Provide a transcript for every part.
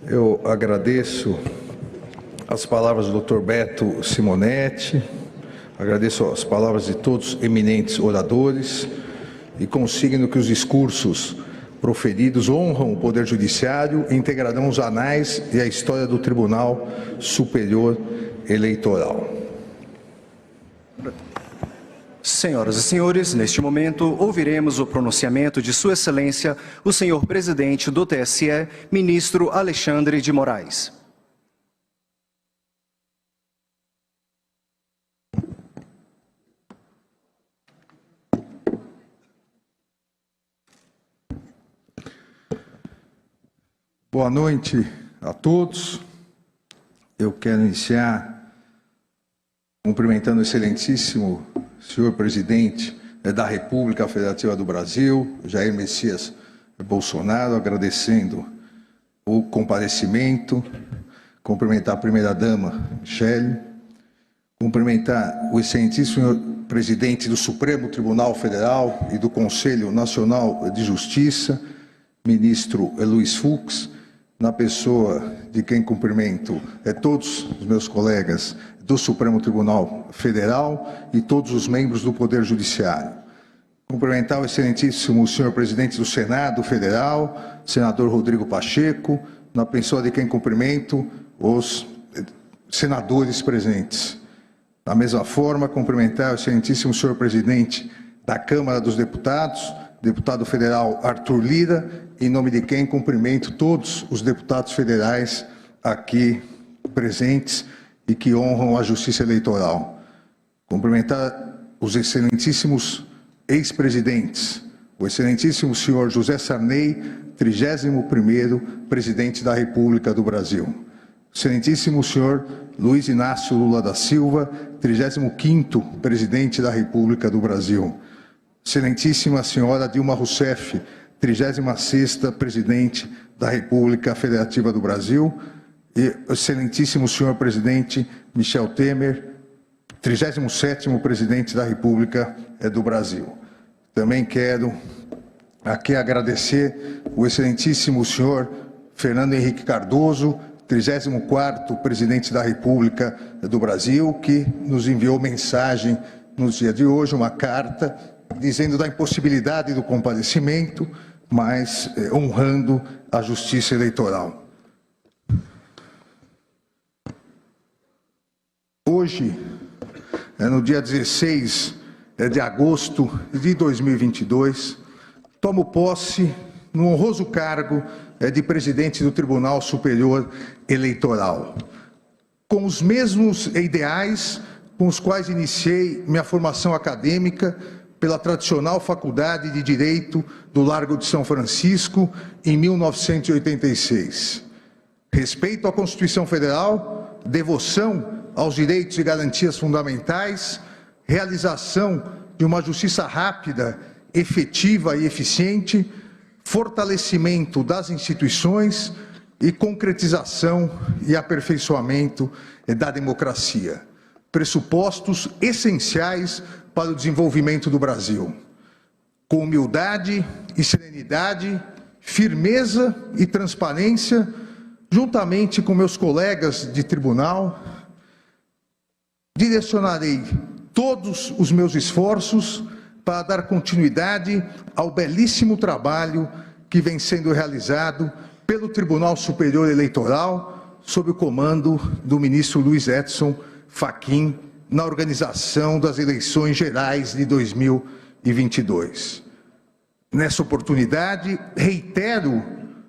Eu agradeço as palavras do Dr. Beto Simonetti, agradeço as palavras de todos os eminentes oradores e consigno que os discursos proferidos honram o Poder Judiciário e integrarão os anais e a história do Tribunal Superior Eleitoral. Senhoras e senhores, neste momento ouviremos o pronunciamento de Sua Excelência, o senhor presidente do TSE, ministro Alexandre de Moraes. Boa noite a todos. Eu quero iniciar cumprimentando o excelentíssimo senhor presidente da República Federativa do Brasil, Jair Messias Bolsonaro, agradecendo o comparecimento, cumprimentar a primeira-dama, Michele, cumprimentar o excelentíssimo senhor presidente do Supremo Tribunal Federal e do Conselho Nacional de Justiça, ministro Luiz Fux, na pessoa de quem cumprimento todos os meus colegas do Supremo Tribunal Federal e todos os membros do Poder Judiciário. Cumprimentar o excelentíssimo senhor presidente do Senado Federal, senador Rodrigo Pacheco, na pessoa de quem cumprimento os senadores presentes. Da mesma forma, cumprimentar o excelentíssimo senhor presidente da Câmara dos Deputados, deputado federal Arthur Lira, em nome de quem cumprimento todos os deputados federais aqui presentes e que honram a Justiça Eleitoral. Cumprimentar os excelentíssimos ex-presidentes, o excelentíssimo senhor José Sarney, 31º presidente da República do Brasil. O excelentíssimo senhor Luiz Inácio Lula da Silva, 35º presidente da República do Brasil. Excelentíssima senhora Dilma Rousseff, 36ª presidente da República Federativa do Brasil, e o excelentíssimo senhor presidente Michel Temer, 37º presidente da República do Brasil. Também quero aqui agradecer o excelentíssimo senhor Fernando Henrique Cardoso, 34º presidente da República do Brasil, que nos enviou mensagem no dia de hoje, uma carta, dizendo da impossibilidade do comparecimento, mas honrando a Justiça Eleitoral. Hoje, no dia 16 de agosto de 2022, tomo posse no honroso cargo de presidente do Tribunal Superior Eleitoral, com os mesmos ideais com os quais iniciei minha formação acadêmica pela tradicional Faculdade de Direito do Largo de São Francisco, em 1986. Respeito à Constituição Federal, devoção aos direitos e garantias fundamentais, realização de uma justiça rápida, efetiva e eficiente, fortalecimento das instituições e concretização e aperfeiçoamento da democracia. Pressupostos essenciais para o desenvolvimento do Brasil. Com humildade e serenidade, firmeza e transparência, juntamente com meus colegas de tribunal, direcionarei todos os meus esforços para dar continuidade ao belíssimo trabalho que vem sendo realizado pelo Tribunal Superior Eleitoral, sob o comando do ministro Luiz Edson Fachin, na organização das eleições gerais de 2022. Nessa oportunidade, reitero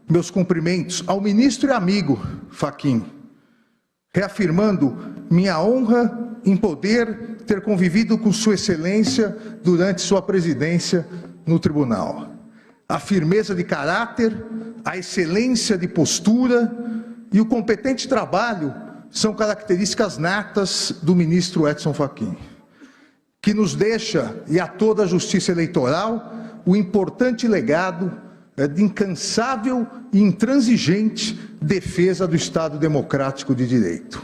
meus cumprimentos ao ministro e amigo Fachin, reafirmando minha honra em poder ter convivido com Sua Excelência durante sua presidência no Tribunal. A firmeza de caráter, a excelência de postura e o competente trabalho são características natas do ministro Edson Fachin, que nos deixa, e a toda a Justiça Eleitoral, o importante legado de incansável e intransigente defesa do Estado Democrático de Direito.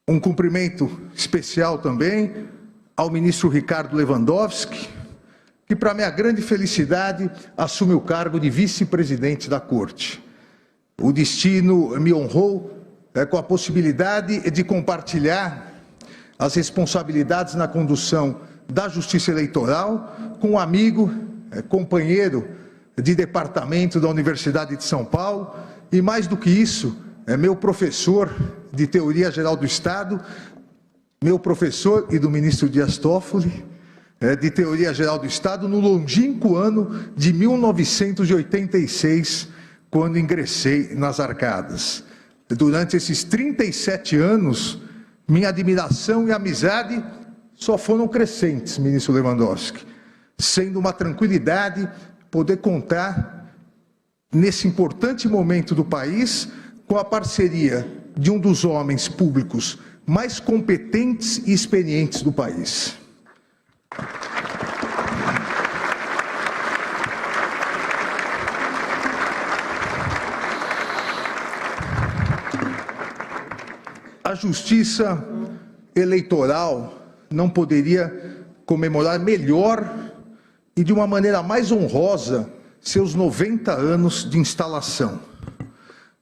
Um cumprimento especial também ao ministro Ricardo Lewandowski, que, para minha grande felicidade, assume o cargo de vice-presidente da Corte. o destino me honrou com a possibilidade de compartilhar as responsabilidades na condução da Justiça Eleitoral com um amigo, companheiro de departamento da Universidade de São Paulo e, mais do que isso, meu professor de Teoria Geral do Estado, meu professor e do ministro Dias Toffoli, de Teoria Geral do Estado, no longínquo ano de 1986, quando ingressei nas arcadas. Durante esses 37 anos, minha admiração e amizade só foram crescentes, ministro Lewandowski, sendo uma tranquilidade poder contar, nesse importante momento do país, com a parceria de um dos homens públicos mais competentes e experientes do país. A Justiça Eleitoral não poderia comemorar melhor e de uma maneira mais honrosa seus 90 anos de instalação,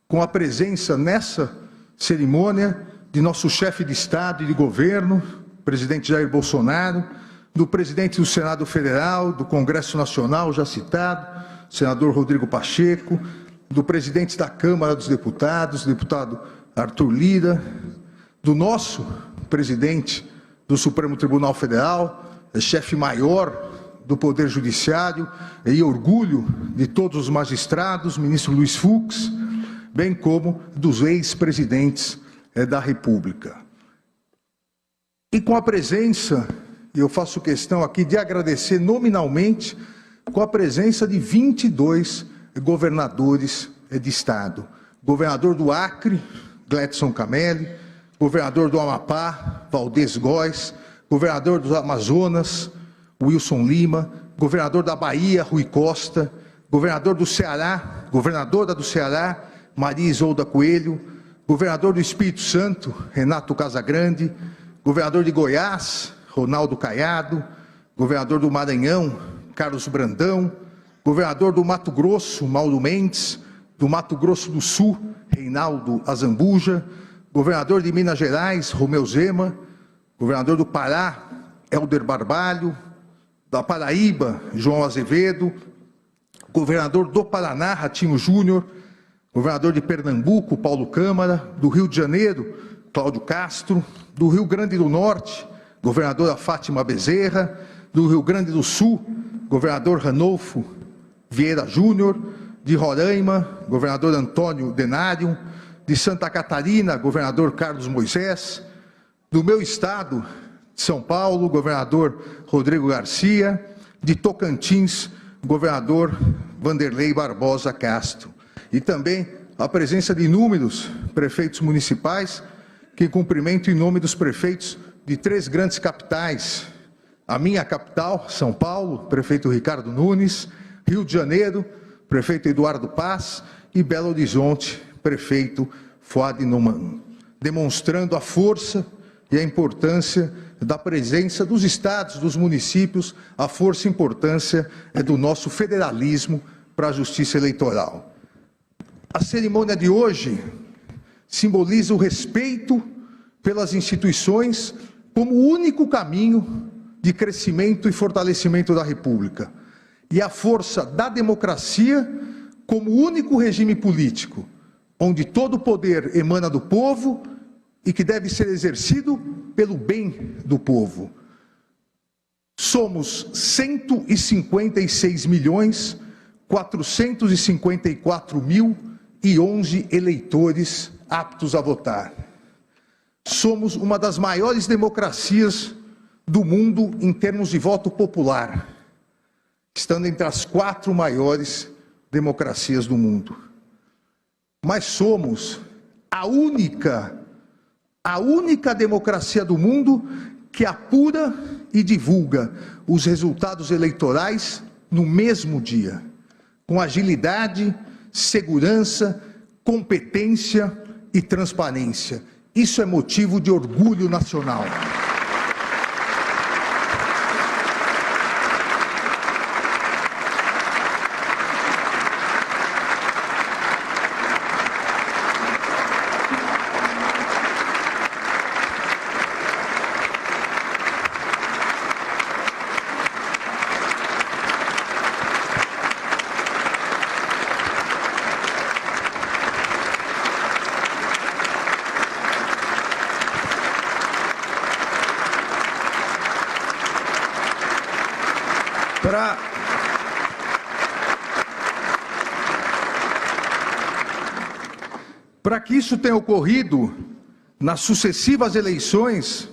com a presença nessa cerimônia de nosso chefe de Estado e de governo, presidente Jair Bolsonaro, do presidente do Senado Federal, do Congresso Nacional, já citado, senador Rodrigo Pacheco, do presidente da Câmara dos Deputados, deputado Arthur Lira, do nosso presidente do Supremo Tribunal Federal, chefe maior do Poder Judiciário e orgulho de todos os magistrados, ministro Luiz Fux, bem como dos ex-presidentes da República. E com a presença, e eu faço questão aqui de agradecer nominalmente, com a presença de 22 governadores de Estado. Governador do Acre, Gledson Camelli, governador do Amapá, Valdez Góes, governador do Amazonas, Wilson Lima, governador da Bahia, Rui Costa, governador do Ceará, governadora do Ceará, Maria Isolda Coelho, governador do Espírito Santo, Renato Casagrande, governador de Goiás, Ronaldo Caiado, governador do Maranhão, Carlos Brandão, governador do Mato Grosso, Mauro Mendes, do Mato Grosso do Sul, Reinaldo Azambuja, governador de Minas Gerais, Romeu Zema, governador do Pará, Helder Barbalho, da Paraíba, João Azevedo, governador do Paraná, Ratinho Júnior, governador de Pernambuco, Paulo Câmara, do Rio de Janeiro, Cláudio Castro, do Rio Grande do Norte, governadora Fátima Bezerra, do Rio Grande do Sul, governador Ranolfo Vieira Júnior, de Roraima, governador Antônio Denário, de Santa Catarina, governador Carlos Moisés, do meu estado, São Paulo, governador Rodrigo Garcia, de Tocantins, governador Vanderlei Barbosa Castro. E também a presença de inúmeros prefeitos municipais, que cumprimento em nome dos prefeitos de 3 grandes capitais. A minha capital, São Paulo, prefeito Ricardo Nunes, Rio de Janeiro, prefeito Eduardo Paz, e Belo Horizonte, prefeito Fuad Noman, demonstrando a força e a importância da presença dos estados, dos municípios, a força e importância do nosso federalismo para a justiça eleitoral. A cerimônia de hoje simboliza o respeito pelas instituições como o único caminho de crescimento e fortalecimento da República, e a força da democracia como o único regime político, onde todo o poder emana do povo e que deve ser exercido pelo bem do povo. Somos 156.454.011 eleitores aptos a votar. Somos uma das maiores democracias do mundo em termos de voto popular, estando entre as 4 maiores democracias do mundo. Mas somos a única democracia do mundo que apura e divulga os resultados eleitorais no mesmo dia, com agilidade, segurança, competência e transparência. Isso é motivo de orgulho nacional. Para que isso tenha ocorrido nas sucessivas eleições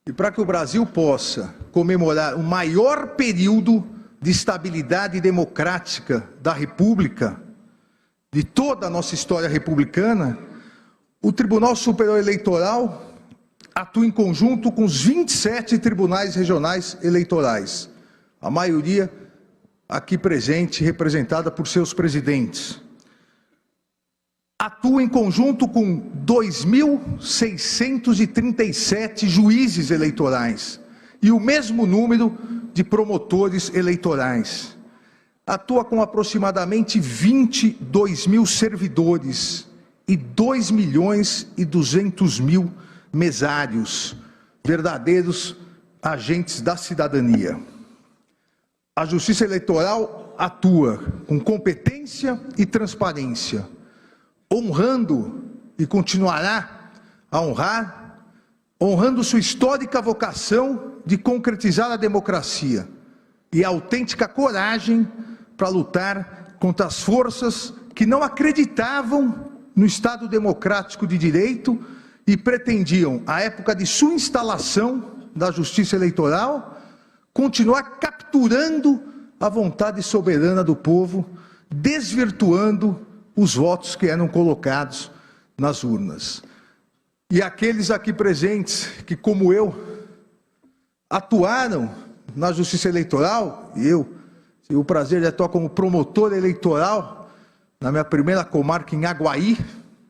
e para que o Brasil possa comemorar o maior período de estabilidade democrática da República, de toda a nossa história republicana, o Tribunal Superior Eleitoral atua em conjunto com os 27 tribunais regionais eleitorais, a maioria aqui presente, representada por seus presidentes. Atua em conjunto com 2.637 juízes eleitorais e o mesmo número de promotores eleitorais. Atua com aproximadamente 22 mil servidores e 2.200.000 mesários, verdadeiros agentes da cidadania. A Justiça Eleitoral atua com competência e transparência, honrando e continuará a honrar, honrando sua histórica vocação de concretizar a democracia e a autêntica coragem para lutar contra as forças que não acreditavam no Estado democrático de direito e pretendiam, à época de sua instalação da Justiça Eleitoral, continuar capturando a vontade soberana do povo, desvirtuando os votos que eram colocados nas urnas. E aqueles aqui presentes que, como eu, atuaram na Justiça Eleitoral, e eu tive o prazer de atuar como promotor eleitoral na minha primeira comarca em Aguaí,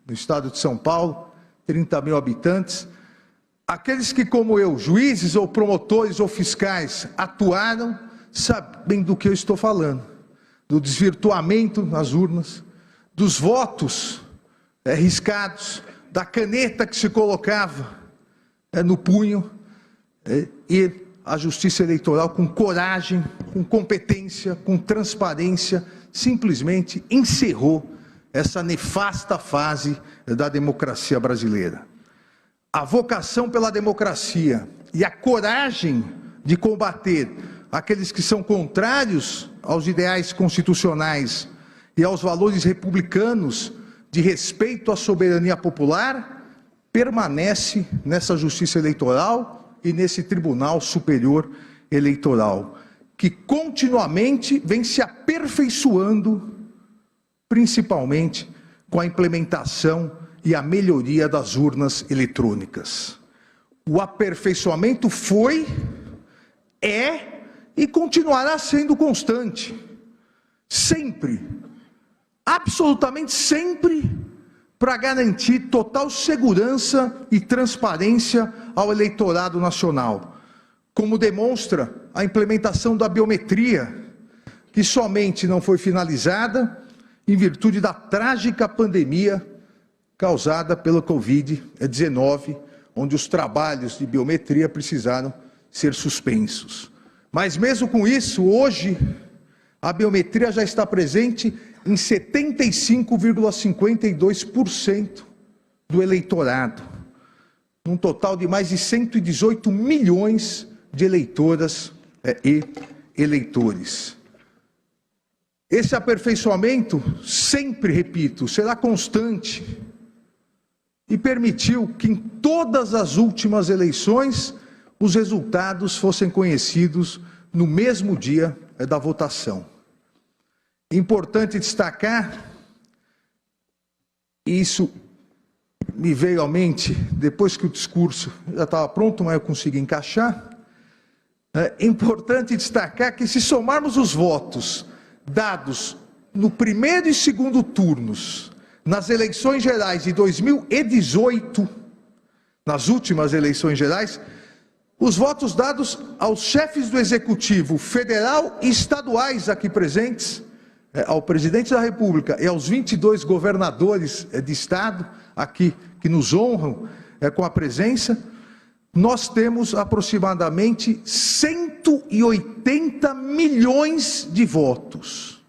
no estado de São Paulo, 30 mil habitantes. Aqueles que, como eu, juízes ou promotores ou fiscais, atuaram, sabem do que eu estou falando, do desvirtuamento nas urnas, dos votos riscados, da caneta que se colocava no punho, e a Justiça Eleitoral, com coragem, com competência, com transparência, simplesmente encerrou essa nefasta fase da democracia brasileira. A vocação pela democracia e a coragem de combater aqueles que são contrários aos ideais constitucionais e aos valores republicanos de respeito à soberania popular, permanece nessa Justiça Eleitoral e nesse Tribunal Superior Eleitoral, que continuamente vem se aperfeiçoando, principalmente com a implementação e a melhoria das urnas eletrônicas. O aperfeiçoamento foi, é e continuará sendo constante, sempre, absolutamente sempre, para garantir total segurança e transparência ao eleitorado nacional, como demonstra a implementação da biometria, que somente não foi finalizada em virtude da trágica pandemia causada pela Covid-19, onde os trabalhos de biometria precisaram ser suspensos. Mas mesmo com isso, hoje, a biometria já está presente em 75,52% do eleitorado, num total de mais de 118 milhões de eleitoras e eleitores. Esse aperfeiçoamento, sempre repito, será constante e permitiu que em todas as últimas eleições os resultados fossem conhecidos no mesmo dia da votação. Importante destacar, e isso me veio à mente depois que o discurso já estava pronto, mas eu consegui encaixar. É importante destacar que, se somarmos os votos dados no primeiro e segundo turnos nas eleições gerais de 2018, nas últimas eleições gerais, os votos dados aos chefes do Executivo federal e estaduais aqui presentes, ao presidente da República e aos 22 governadores de estado aqui que nos honram com a presença, nós temos aproximadamente 180 milhões de votos.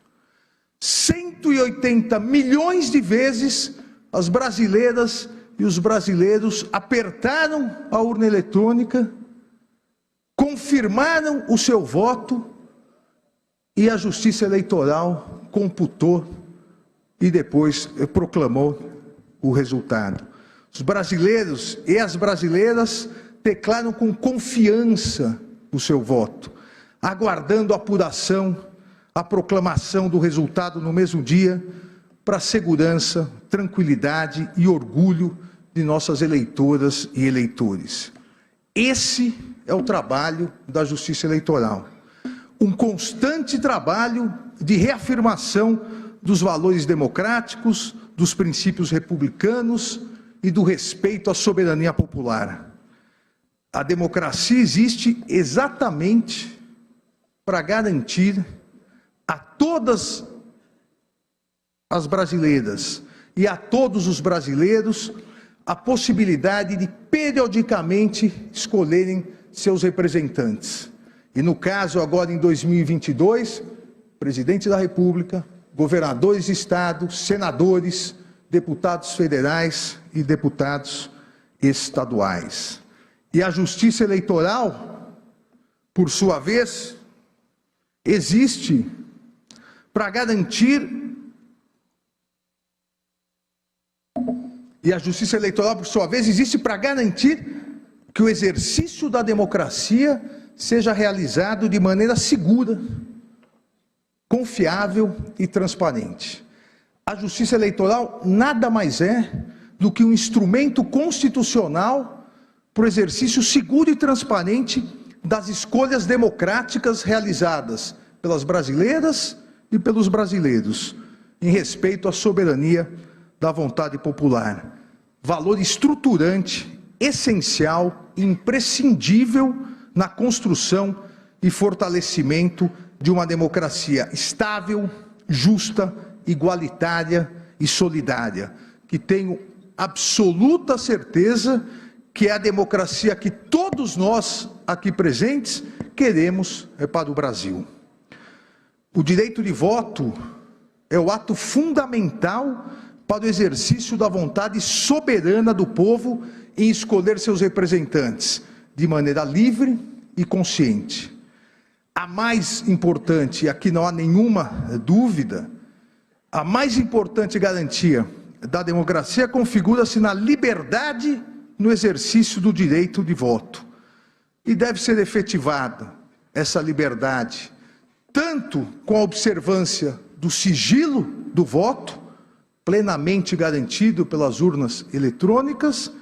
180 milhões de vezes as brasileiras e os brasileiros apertaram a urna eletrônica, confirmaram o seu voto e a Justiça Eleitoral computou e depois proclamou o resultado. Os brasileiros e as brasileiras declaram com confiança o seu voto, aguardando a apuração, a proclamação do resultado no mesmo dia, para a segurança, tranquilidade e orgulho de nossas eleitoras e eleitores. Esse é o trabalho da Justiça Eleitoral. Um constante trabalho de reafirmação dos valores democráticos, dos princípios republicanos e do respeito à soberania popular. A democracia existe exatamente para garantir a todas as brasileiras e a todos os brasileiros a possibilidade de periodicamente escolherem seus representantes. E no caso agora em 2022, presidente da República, governadores de estado, senadores, deputados federais e deputados estaduais. E a Justiça Eleitoral, por sua vez, existe para garantir. E a Justiça Eleitoral, por sua vez, existe para garantir que o exercício da democracia seja realizado de maneira segura, confiável e transparente. A Justiça Eleitoral nada mais é do que um instrumento constitucional para o exercício seguro e transparente das escolhas democráticas realizadas pelas brasileiras e pelos brasileiros, em respeito à soberania da vontade popular. Valor estruturante, essencial e imprescindível na construção e fortalecimento de uma democracia estável, justa, igualitária e solidária, que tenho absoluta certeza que é a democracia que todos nós aqui presentes queremos para o Brasil. O direito de voto é o ato fundamental para o exercício da vontade soberana do povo em escolher seus representantes de maneira livre e consciente. A mais importante, e aqui não há nenhuma dúvida, a mais importante garantia da democracia configura-se na liberdade no exercício do direito de voto. E deve ser efetivada essa liberdade, tanto com a observância do sigilo do voto, plenamente garantido pelas urnas eletrônicas,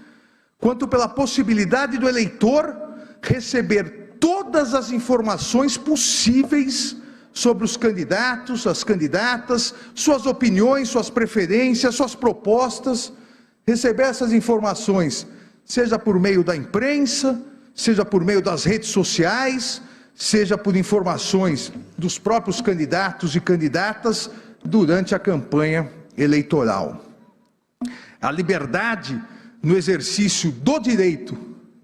quanto pela possibilidade do eleitor receber todas as informações possíveis sobre os candidatos, as candidatas, suas opiniões, suas preferências, suas propostas, receber essas informações, seja por meio da imprensa, seja por meio das redes sociais, seja por informações dos próprios candidatos e candidatas durante a campanha eleitoral. A liberdade no exercício do direito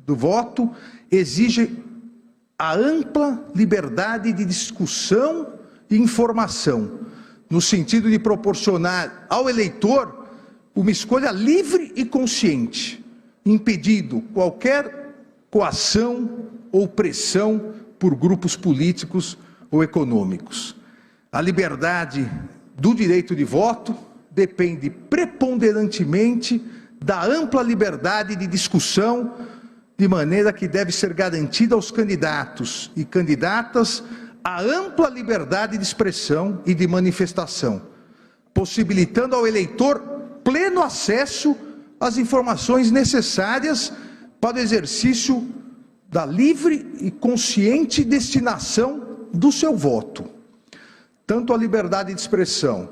do voto exige a ampla liberdade de discussão e informação, no sentido de proporcionar ao eleitor uma escolha livre e consciente, impedindo qualquer coação ou pressão por grupos políticos ou econômicos. A liberdade do direito de voto depende preponderantemente da ampla liberdade de discussão, de maneira que deve ser garantida aos candidatos e candidatas a ampla liberdade de expressão e de manifestação, possibilitando ao eleitor pleno acesso às informações necessárias para o exercício da livre e consciente destinação do seu voto. Tanto a liberdade de expressão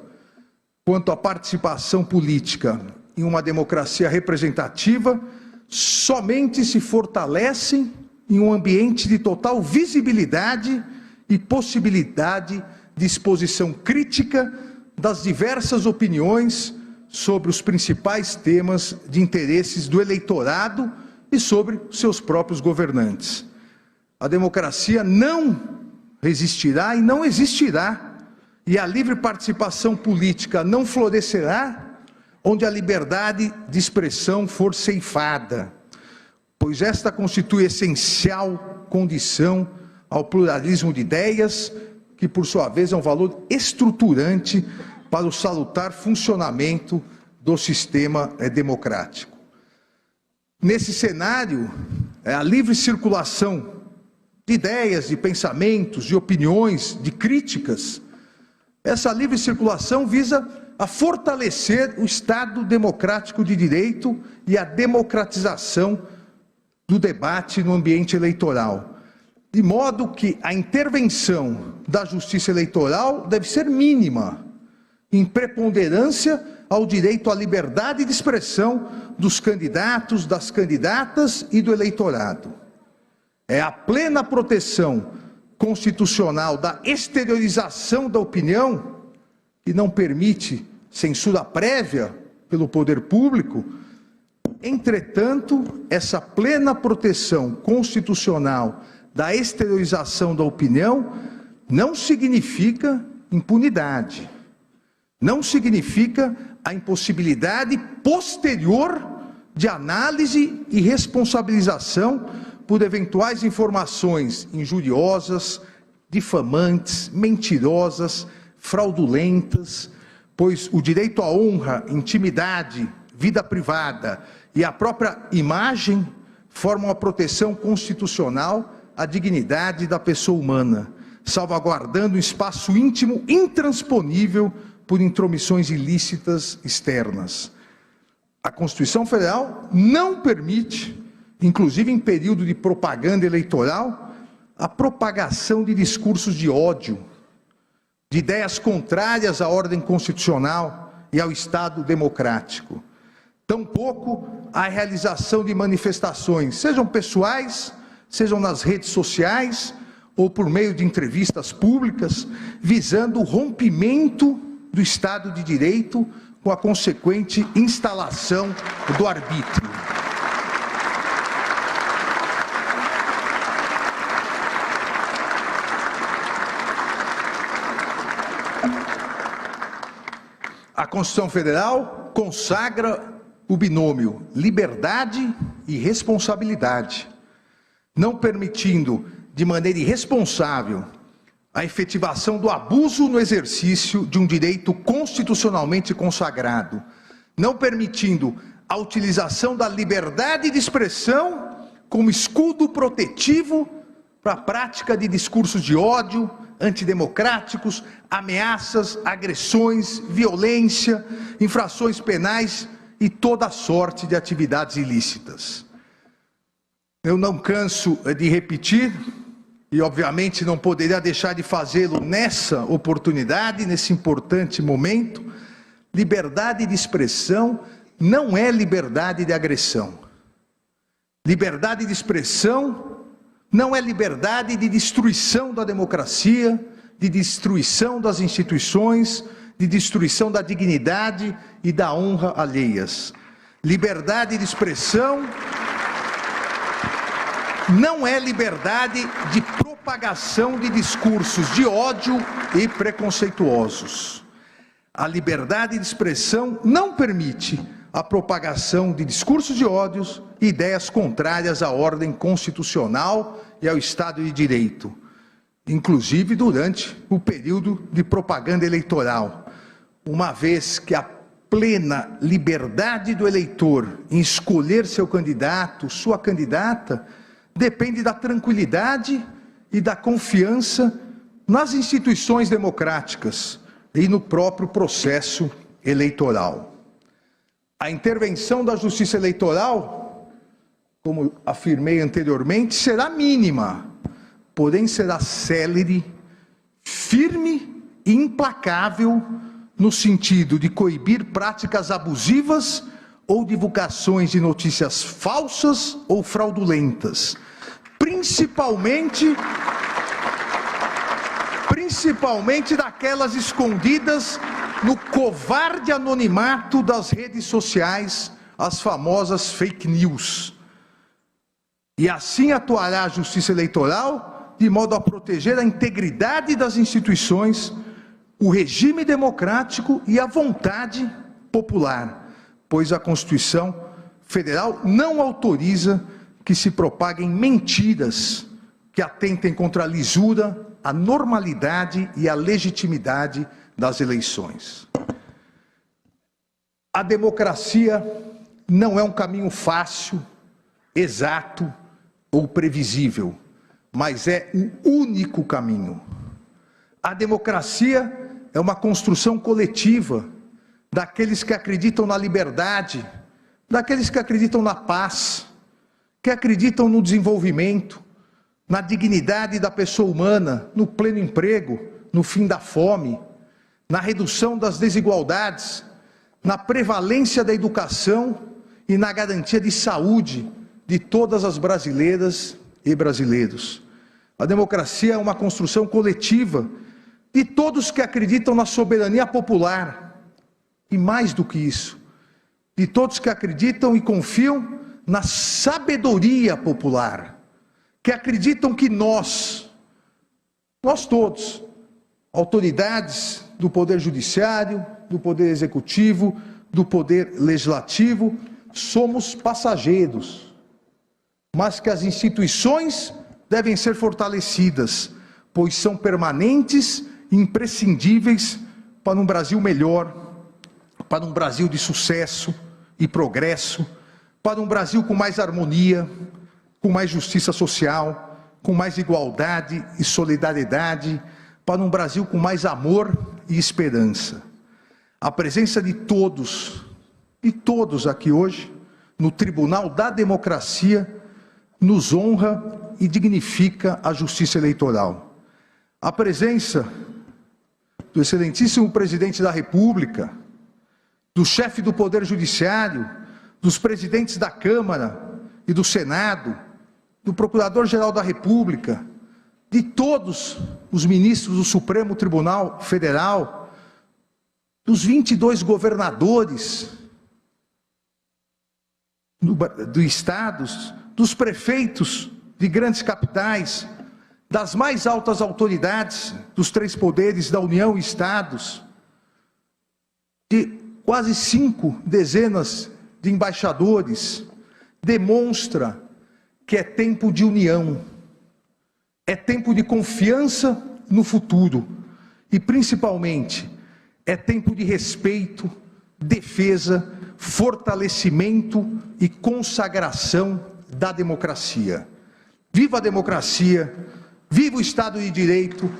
quanto a participação política em uma democracia representativa somente se fortalecem em um ambiente de total visibilidade e possibilidade de exposição crítica das diversas opiniões sobre os principais temas de interesses do eleitorado e sobre seus próprios governantes. A democracia não resistirá e não existirá, e a livre participação política não florescerá onde a liberdade de expressão for ceifada, pois esta constitui essencial condição ao pluralismo de ideias, que por sua vez é um valor estruturante para o salutar funcionamento do sistema democrático. Nesse cenário, a livre circulação de ideias, de pensamentos, de opiniões, de críticas, essa livre circulação visa a fortalecer o Estado democrático de direito e a democratização do debate no ambiente eleitoral, de modo que a intervenção da Justiça Eleitoral deve ser mínima, em preponderância ao direito à liberdade de expressão dos candidatos, das candidatas e do eleitorado. É a plena proteção constitucional da exteriorização da opinião, que não permite censura prévia pelo poder público. Entretanto, essa plena proteção constitucional da exteriorização da opinião não significa impunidade, não significa a impossibilidade posterior de análise e responsabilização por eventuais informações injuriosas, difamantes, mentirosas, fraudulentas, pois o direito à honra, intimidade, vida privada e a própria imagem formam a proteção constitucional à dignidade da pessoa humana, salvaguardando um espaço íntimo intransponível por intromissões ilícitas externas. A Constituição Federal não permite, inclusive em período de propaganda eleitoral, a propagação de discursos de ódio, de ideias contrárias à ordem constitucional e ao Estado democrático. Tampouco a realização de manifestações, sejam pessoais, sejam nas redes sociais ou por meio de entrevistas públicas, visando o rompimento do Estado de Direito com a consequente instalação do arbítrio. A Constituição Federal consagra o binômio liberdade e responsabilidade, não permitindo de maneira irresponsável a efetivação do abuso no exercício de um direito constitucionalmente consagrado, não permitindo a utilização da liberdade de expressão como escudo protetivo para a prática de discursos de ódio, antidemocráticos, ameaças, agressões, violência, infrações penais e toda sorte de atividades ilícitas. Eu não canso de repetir, e obviamente não poderia deixar de fazê-lo nessa oportunidade, nesse importante momento: liberdade de expressão não é liberdade de agressão. Liberdade de expressão não é liberdade de destruição da democracia, de destruição das instituições, de destruição da dignidade e da honra alheias. Liberdade de expressão não é liberdade de propagação de discursos de ódio e preconceituosos. A liberdade de expressão não permite a propagação de discursos de ódios e ideias contrárias à ordem constitucional e ao Estado de Direito, inclusive durante o período de propaganda eleitoral, uma vez que a plena liberdade do eleitor em escolher seu candidato, sua candidata, depende da tranquilidade e da confiança nas instituições democráticas e no próprio processo eleitoral. A intervenção da Justiça Eleitoral, como afirmei anteriormente, será mínima, porém será célere, firme e implacável no sentido de coibir práticas abusivas ou divulgações de notícias falsas ou fraudulentas, principalmente daquelas escondidas no covarde anonimato das redes sociais, as famosas fake news. E assim atuará a Justiça Eleitoral de modo a proteger a integridade das instituições, o regime democrático e a vontade popular, pois a Constituição Federal não autoriza que se propaguem mentiras que atentem contra a lisura, a normalidade e a legitimidade das eleições. A democracia não é um caminho fácil, exato ou previsível, mas é o único caminho. A democracia é uma construção coletiva daqueles que acreditam na liberdade, daqueles que acreditam na paz, que acreditam no desenvolvimento, na dignidade da pessoa humana, no pleno emprego, no fim da fome, na redução das desigualdades, na prevalência da educação e na garantia de saúde de todas as brasileiras e brasileiros. A democracia é uma construção coletiva de todos que acreditam na soberania popular e, mais do que isso, de todos que acreditam e confiam na sabedoria popular, que acreditam que nós todos, autoridades do Poder Judiciário, do Poder Executivo, do Poder Legislativo, somos passageiros, mas que as instituições devem ser fortalecidas, pois são permanentes e imprescindíveis para um Brasil melhor, para um Brasil de sucesso e progresso, para um Brasil com mais harmonia, com mais justiça social, com mais igualdade e solidariedade, para um Brasil com mais amor e esperança. A presença de todos aqui hoje, no Tribunal da Democracia, nos honra e dignifica a justiça eleitoral. A presença do excelentíssimo presidente da República, do chefe do Poder Judiciário, dos presidentes da Câmara e do Senado, do Procurador-Geral da República, de todos os ministros do Supremo Tribunal Federal, dos 22 governadores dos estados, dos prefeitos de grandes capitais, das mais altas autoridades dos 3 poderes da União e estados, de quase 5 dezenas de embaixadores, demonstra que é tempo de união, é tempo de confiança no futuro e, principalmente, é tempo de respeito, defesa, fortalecimento e consagração da democracia. Viva a democracia, viva o Estado de Direito,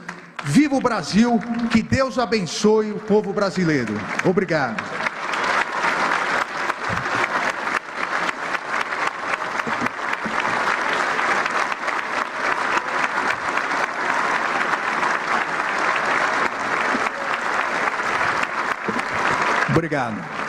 viva o Brasil, que Deus abençoe o povo brasileiro. Obrigado. Obrigado.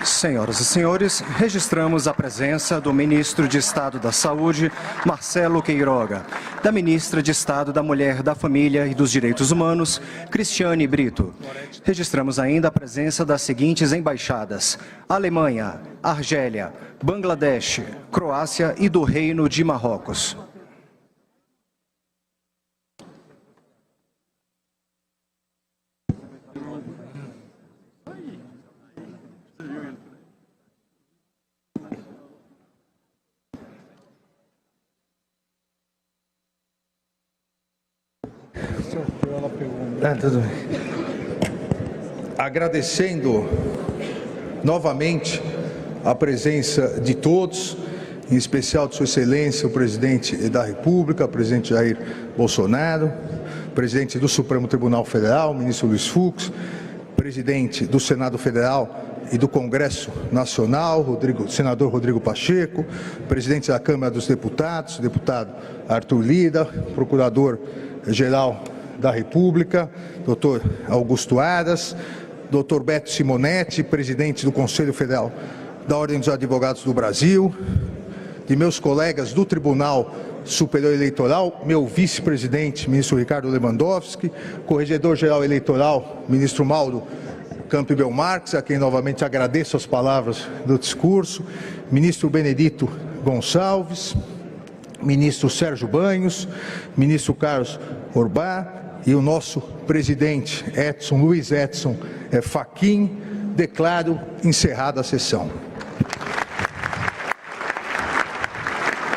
Senhoras e senhores, registramos a presença do Ministro de Estado da Saúde, Marcelo Queiroga, da Ministra de Estado da Mulher, da Família e dos Direitos Humanos, Cristiane Brito. Registramos ainda a presença das seguintes embaixadas: Alemanha, Argélia, Bangladesh, Croácia e do Reino de Marrocos. Tudo bem. Agradecendo novamente a presença de todos, em especial de Sua Excelência, o Presidente da República, o Presidente Jair Bolsonaro, Presidente do Supremo Tribunal Federal, Ministro Luiz Fux, Presidente do Senado Federal e do Congresso Nacional, Senador Rodrigo Pacheco, Presidente da Câmara dos Deputados, Deputado Arthur Lira, Procurador-Geral da República, Dr. Augusto Aras, Dr. Beto Simonetti, Presidente do Conselho Federal da Ordem dos Advogados do Brasil, de meus colegas do Tribunal Superior Eleitoral, meu vice-presidente, ministro Ricardo Lewandowski, corregedor-geral eleitoral, ministro Mauro Campbell Marques, a quem novamente agradeço as palavras do discurso, ministro Benedito Gonçalves, ministro Sérgio Banhos, ministro Carlos Orbá e o nosso presidente Luiz Edson Fachin, declaro encerrada a sessão.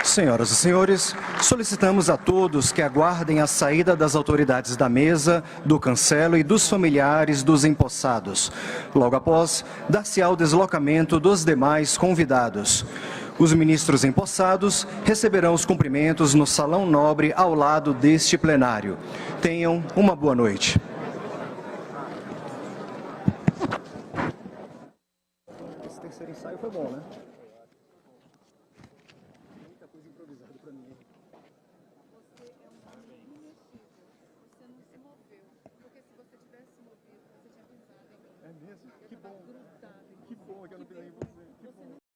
Senhoras e senhores, solicitamos a todos que aguardem a saída das autoridades da mesa, do cancelo e dos familiares dos empossados. Logo após, dar-se-á o deslocamento dos demais convidados. Os ministros empossados receberão os cumprimentos no Salão Nobre ao lado deste plenário. Tenham uma boa noite. Esse terceiro ensaio foi bom, né? Muita coisa improvisada para mim. Você é um homem imexível. Você não se moveu. Porque se você tivesse se movido, você tinha pisado em mim. É mesmo? Eu Que tava bom. grudada em Que bom que eu não pisei em você. Que bom.